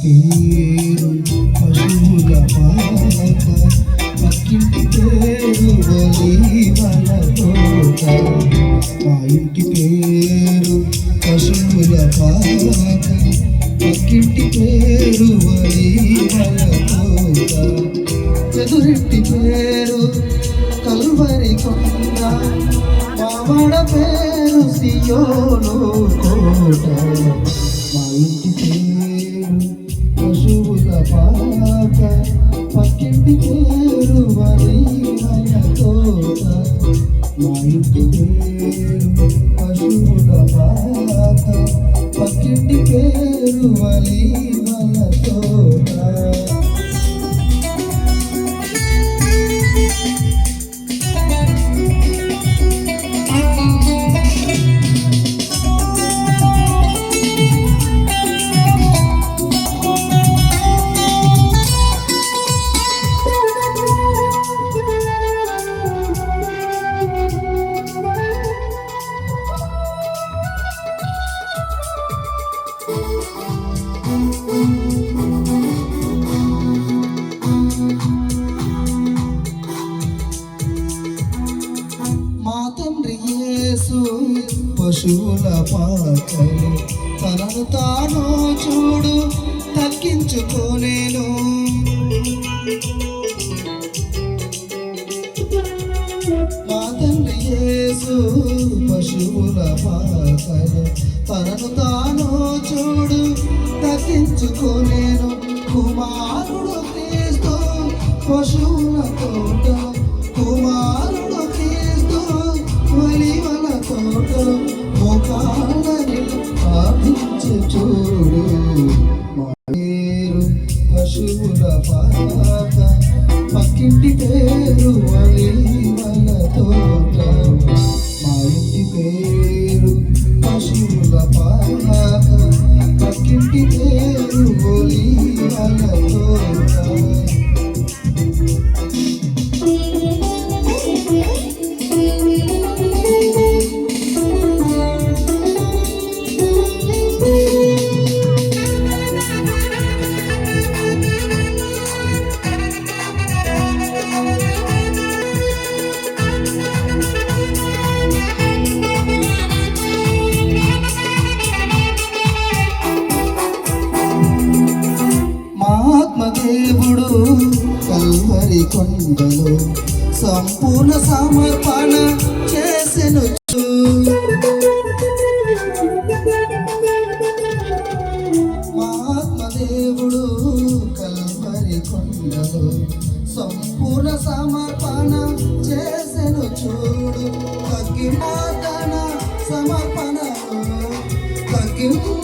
పేరు పశువుల పాక, పక్కింటి పేరు ఒలీవల తోట. మా ఇంటి పేరు పశువుల పాక, పక్కింటి పేరు ఒలీవల తోట. ఎదురింటి పేరు కల్వరి కొండ, మావాడ పేరు సియోను కోట. మా ఇంటి పేరు పశువుల పాక, పక్కింటి పేరు ఒలీవల తోట. మా ఇంటి పేరు పశువుల పాక, పక్కింటి పేరు ఒలీవల తోట. మా తండ్రి యేసు పశువుల పాకలు, తనను తాను చూడు తగ్గించుకోలేను. మా తండ్రి యేసు పశువుల పాకలు, తనను తాను చూడు తగ్గించుకోలేను. కుమారుడు క్రీస్తు పశువుల తోట, కుమారుడు క్రీస్తు ఒలీవల తోట. మోకాళ్ళని ప్రార్థించి చూడు. మా పేరు పశువుల పాక, పక్కింటి పేరు ఒలీవల తోట. మా ఇంటి పేరు పశువుల పాక, పక్కింటి పేరు ఒలీవల తోట. దేవుడు కల్వరి కొండలో సంపూర్ణ సమర్పణ చేసెను. మా ఆత్మదేవుడు కల్వరి కొండలో సంపూర్ణ సమర్పణ చేసెను చూడు. తగ్గిపోతన సమర్పణలో తగ్గింపు